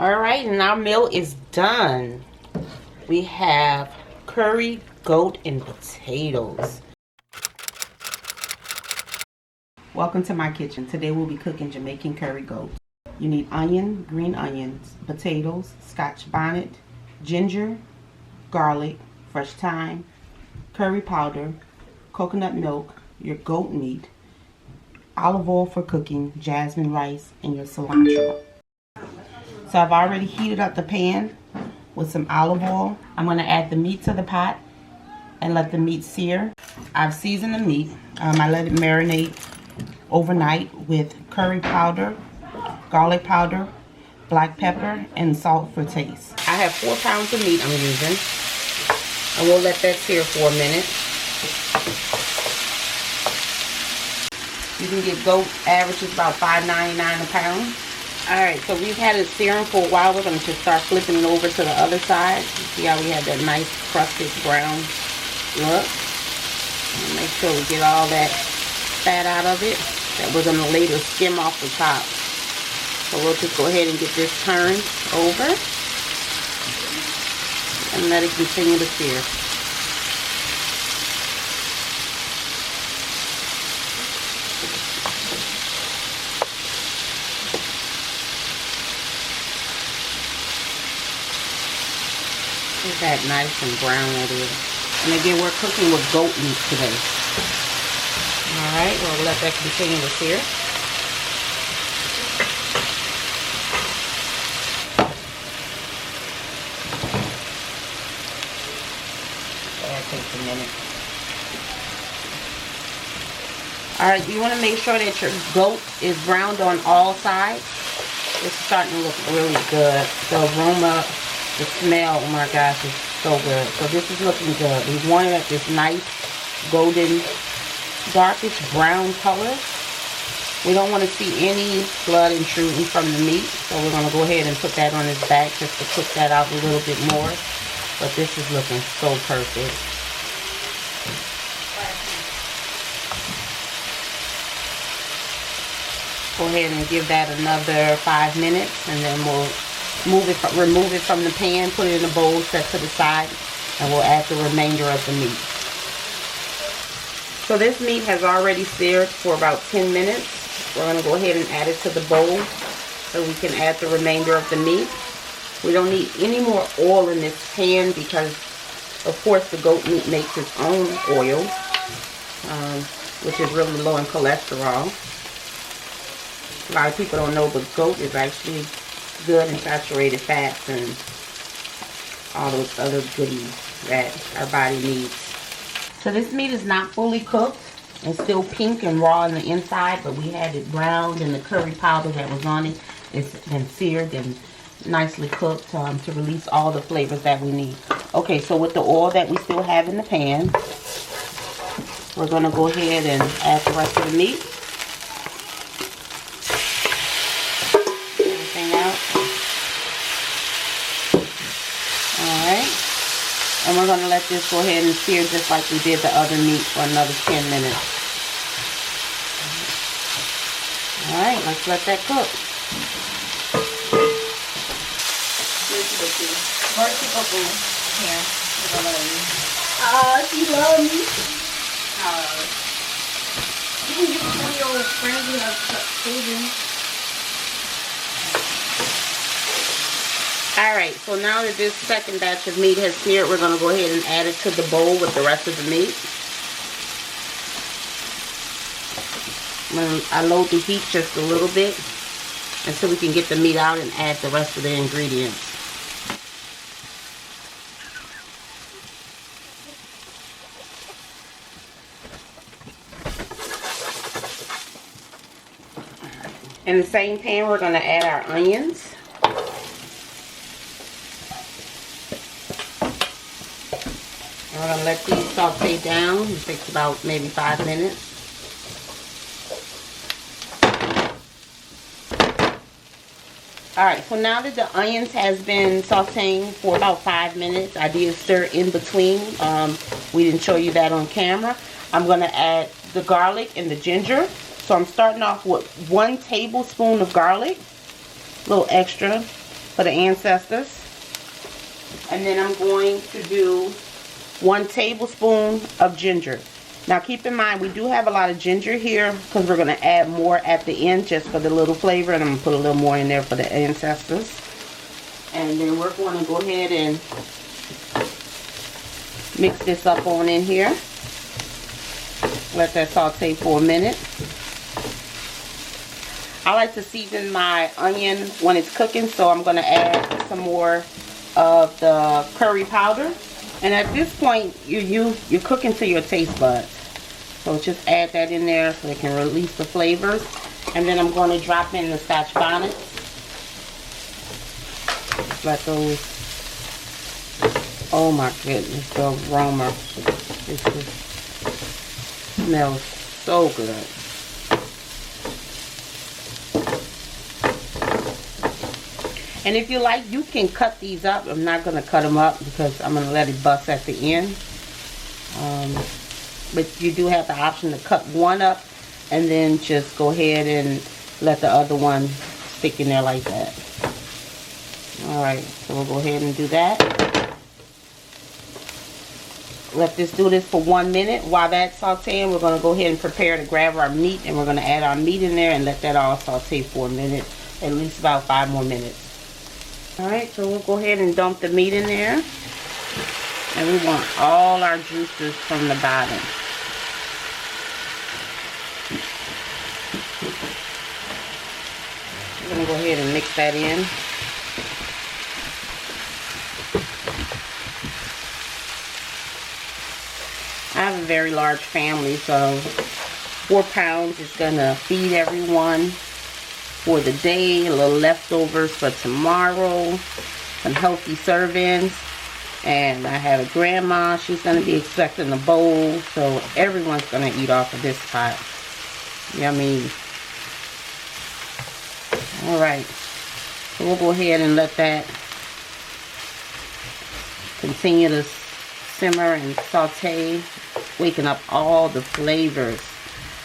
Alright, and our meal is done. We have curry, goat, and potatoes. Welcome to my kitchen. Today we'll be cooking Jamaican curry goat. You need onion, green onions, potatoes, Scotch bonnet, ginger, garlic, fresh thyme, curry powder, coconut milk, your goat meat, olive oil for cooking, jasmine rice, and your cilantro. So I've already heated up the pan with some olive oil. I'm going to add the meat to the pot and let the meat sear. I've seasoned the meat. I let it marinate overnight with curry powder, garlic powder, black pepper, and salt for taste. I have 4 pounds of meat I'm using. I will let that sear for a minute. You can get goat, average is about $5.99 a pound. Alright, so we've had it searing for a while. We're going to just start flipping it over to the other side. See how we have that nice crusted brown look. And make sure we get all that fat out of it. That we're going to later skim off the top. So we'll just go ahead and get this turned over. And let it continue to sear. Look at that nice and brown it is. And again, we're cooking with goat meat today. Alright, we'll let that continue to sear. That takes a minute. Alright, you want to make sure that your goat is browned on all sides. It's starting to look really good. The aroma, the smell, oh my gosh, is so good. So this is looking good. We want it at this nice golden, darkish brown color. We don't want to see any blood intruding from the meat. So we're going to go ahead and put that on his back just to cook that out a little bit more. But this is looking so perfect. Go ahead and give that another 5 minutes, and then we'll remove it from the pan, put it in a bowl, set to the side, and we'll add the remainder of the meat. So this meat has already seared for about 10 minutes. We're going to go ahead and add it to the bowl so we can add the remainder of the meat. We don't need any more oil in this pan because, of course, the goat meat makes its own oil, which is really low in cholesterol. A lot of people don't know, but goat is actually good in saturated fats and all those other goodies that our body needs. So this meat is not fully cooked. It's still pink and raw on the inside, but we had it browned, and the curry powder that was on it is been seared and nicely cooked to release all the flavors that we need. Okay, so with the oil that we still have in the pan, we're going to go ahead and add the rest of the meat. And we're going to let this go ahead and sear just like we did the other meat for another 10 minutes. Alright, let's let that cook. She loves me. You can give some of your friends who have children. Alright, so now that this second batch of meat has seared, we're going to go ahead and add it to the bowl with the rest of the meat. I load the heat just a little bit until we can get the meat out and add the rest of the ingredients. In the same pan, we're going to add our onions. We're going to let these saute down. It takes about maybe 5 minutes. Alright, so now that the onions has been sauteing for about 5 minutes, I did stir in between. We didn't show you that on camera. I'm going to add the garlic and the ginger. So I'm starting off with 1 tablespoon of garlic, a little extra, for the ancestors. And then I'm going to do 1 tablespoon of ginger. Now keep in mind, we do have a lot of ginger here because we're going to add more at the end just for the little flavor, and I'm going to put a little more in there for the ancestors. And then we're going to go ahead and mix this up on in here. Let that saute for a minute. I like to season my onion when it's cooking, so I'm going to add some more of the curry powder. And at this point, you're cooking to your taste buds. So just add that in there so it can release the flavors. And then I'm going to drop in the Scotch bonnets. Let those, oh my goodness, the aroma. This smells so good. And if you like, you can cut these up. I'm not going to cut them up because I'm going to let it bust at the end. But you do have the option to cut one up and then just go ahead and let the other one stick in there like that. Alright, so we'll go ahead and do that. Let this do this for 1 minute. While that's sauteing, we're going to go ahead and prepare to grab our meat, and we're going to add our meat in there and let that all saute for a minute, at least about 5 more minutes. Alright, so we'll go ahead and dump the meat in there. And we want all our juices from the bottom. We're going to go ahead and mix that in. I have a very large family, so 4 pounds is going to feed everyone for the day. A little leftovers for tomorrow. Some healthy servings. And I have a grandma. She's going to be expecting a bowl. So everyone's going to eat off of this pot. Yummy. Alright. So we'll go ahead and let that continue to simmer and saute, waking up all the flavors.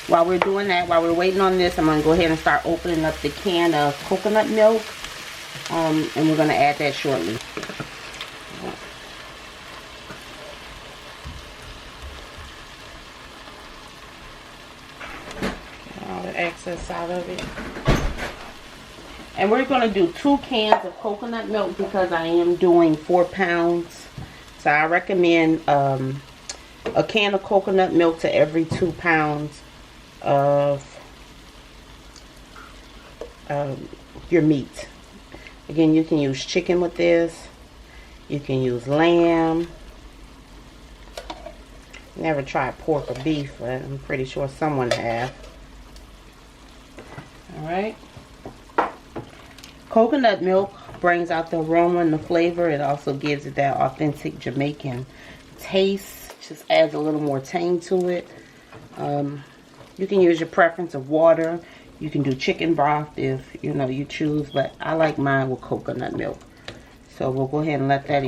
While we're doing that, while we're waiting on this, I'm going to go ahead and start opening up the can of coconut milk. And we're going to add that shortly. Get all the excess out of it. And we're going to do 2 cans of coconut milk because I am doing 4 pounds. So I recommend a can of coconut milk to every 2 pounds of your meat. Again, you can use chicken with this. You can use lamb. Never tried pork or beef, but I'm pretty sure someone have. Alright. Coconut milk brings out the aroma and the flavor. It also gives it that authentic Jamaican taste. Just adds a little more tang to it. You can use your preference of water. You can do chicken broth if you choose, but I like mine with coconut milk. So we'll go ahead and let that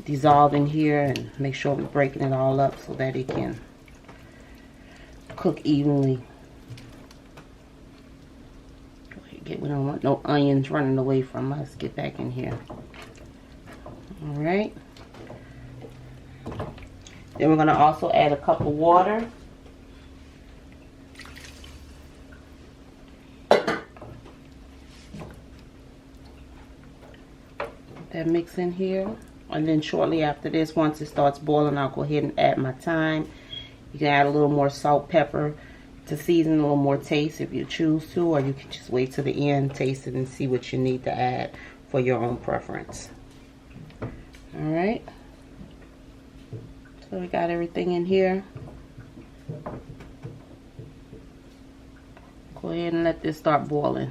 dissolve in here and make sure we're breaking it all up so that it can cook evenly. We don't want no onions running away from us. Get back in here. Alright. Then we're going to also add a cup of water. That mix in here. And then shortly after this, once it starts boiling, I'll go ahead and add my thyme. You can add a little more salt, pepper to season, a little more taste if you choose to, or you can just wait to the end, taste it, and see what you need to add for your own preference. Alright. So we got everything in here. Go ahead and let this start boiling.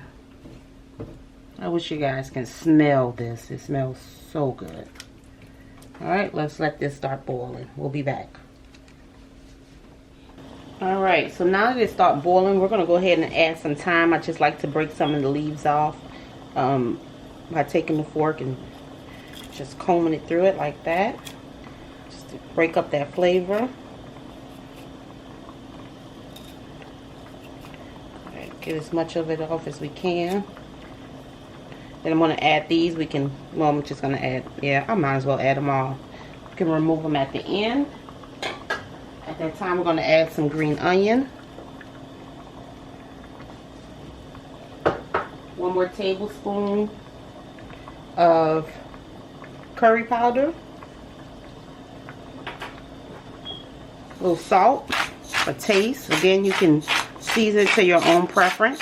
I wish you guys can smell this. It smells so good. Alright, let's let this start boiling. We'll be back. Alright, so now that it starts boiling, we're going to go ahead and add some thyme. I just like to break some of the leaves off by taking the fork and just combing it through it like that. Just to break up that flavor. Alright, get as much of it off as we can. Then I'm going to add these. Well, I'm just going to add, yeah, I might as well add them all. You can remove them at the end. At that time, we're going to add some green onion. 1 more tablespoon of curry powder. A little salt, a taste. Again, you can season to your own preference.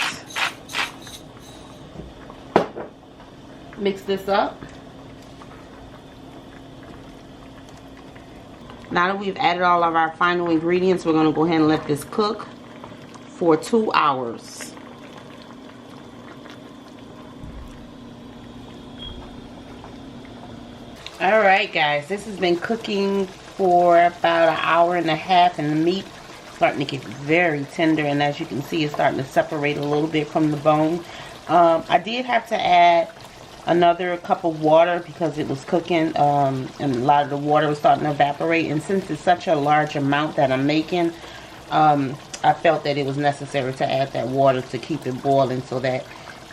Mix this up. Now that we've added all of our final ingredients, we're going to go ahead and let this cook for 2 hours. Alright guys, this has been cooking for about 1.5 hours, and the meat is starting to get very tender, and as you can see, it's starting to separate a little bit from the bone. I did have to add another cup of water because it was cooking, and a lot of the water was starting to evaporate, and since it's such a large amount that I'm making, I felt that it was necessary to add that water to keep it boiling so that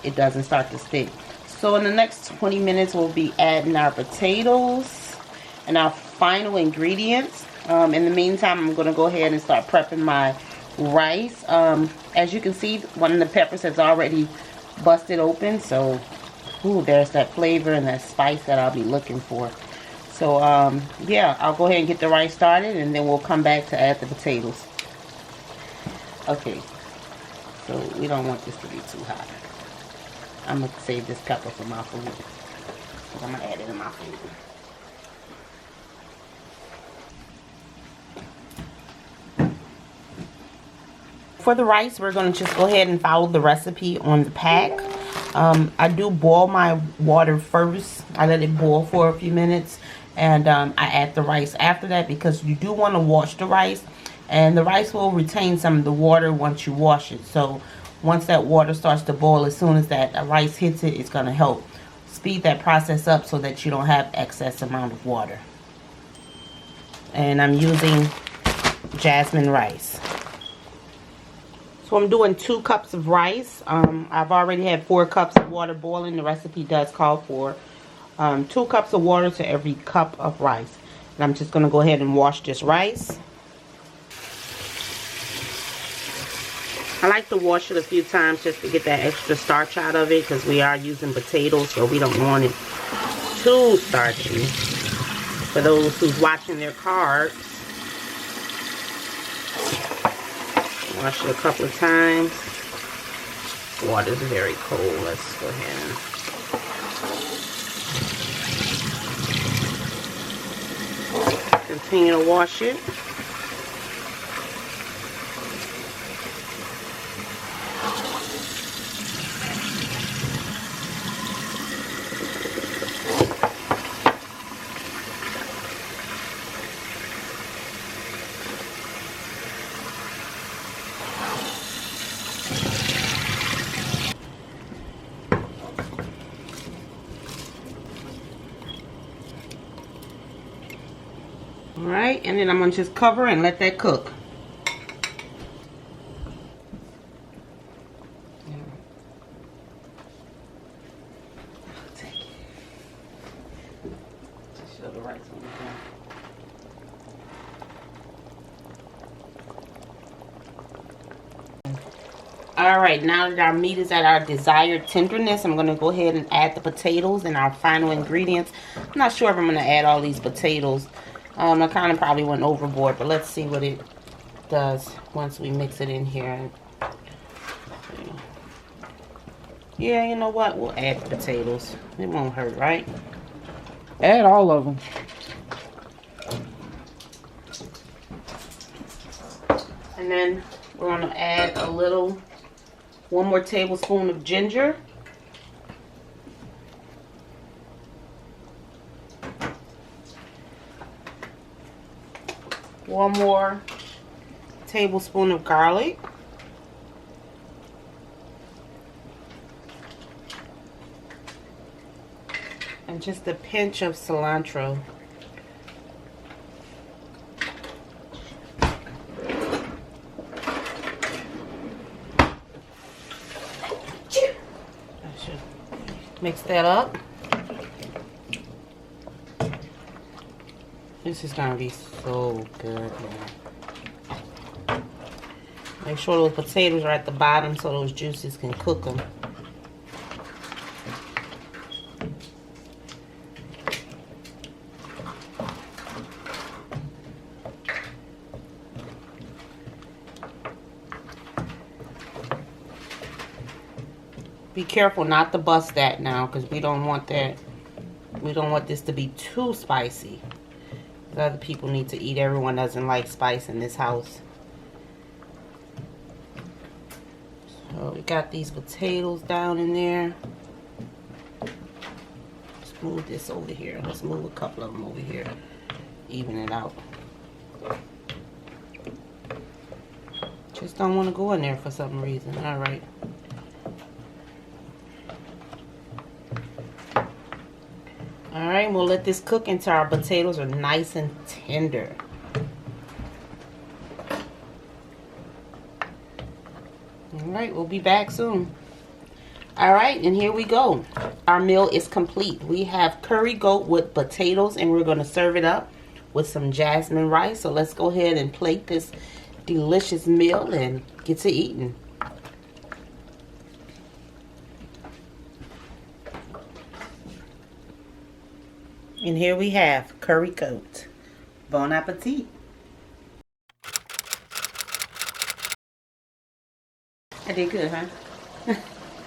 it doesn't start to stick. So in the next 20 minutes we'll be adding our potatoes and our final ingredients. In the meantime, I'm going to go ahead and start prepping my rice. As you can see, one of the peppers has already busted open, so ooh, there's that flavor and that spice that I'll be looking for. So yeah, I'll go ahead and get the rice started, and then we'll come back to add the potatoes. Okay, so we don't want this to be too hot. I'm going to save this pepper for my food. I'm going to add it in my food. For the rice, we're going to just go ahead and follow the recipe on the pack. I do boil my water first. I let it boil for a few minutes, and I add the rice after that because you do want to wash the rice, and the rice will retain some of the water once you wash it. So once that water starts to boil, as soon as that rice hits it, it's going to help speed that process up so that you don't have excess amount of water. And I'm using Jasmine rice. So I'm doing 2 cups of rice. I've already had 4 cups of water boiling. The recipe does call for 2 cups of water to every cup of rice. And I'm just going to go ahead and wash this rice. I like to wash it a few times just to get that extra starch out of it, because we are using potatoes, so we don't want it too starchy. For those who's watching their carbs, wash it a couple of times. Water's very cold. Let's go ahead and continue to wash it. Alright, and then I'm going to just cover and let that cook. Just show the rice on the ground. Alright, now that our meat is at our desired tenderness, I'm going to go ahead and add the potatoes and our final ingredients. I'm not sure if I'm going to add all these potatoes. I kind of probably went overboard, but let's see what it does once we mix it in here. Yeah, you know what? We'll add the potatoes. It won't hurt, right? Add all of them. And then we're going to add 1 more tablespoon of ginger. One more tablespoon of garlic. And just a pinch of cilantro. Mix that up. This is gonna be so good, man. Make sure those potatoes are at the bottom so those juices can cook them. Be careful not to bust that now, because we don't want that. We don't want this to be too spicy. Other people need to eat. Everyone doesn't like spice in this house. So we got these potatoes down in there. Let's move this over here. Let's move a couple of them over here. Even it out. Just don't want to go in there for some reason. All right. Alright, we'll let this cook until our potatoes are nice and tender. Alright, we'll be back soon. Alright, and here we go. Our meal is complete. We have curry goat with potatoes, and we're going to serve it up with some jasmine rice. So let's go ahead and plate this delicious meal and get to eating. And here we have curry goat. Bon appetit. I did good, huh?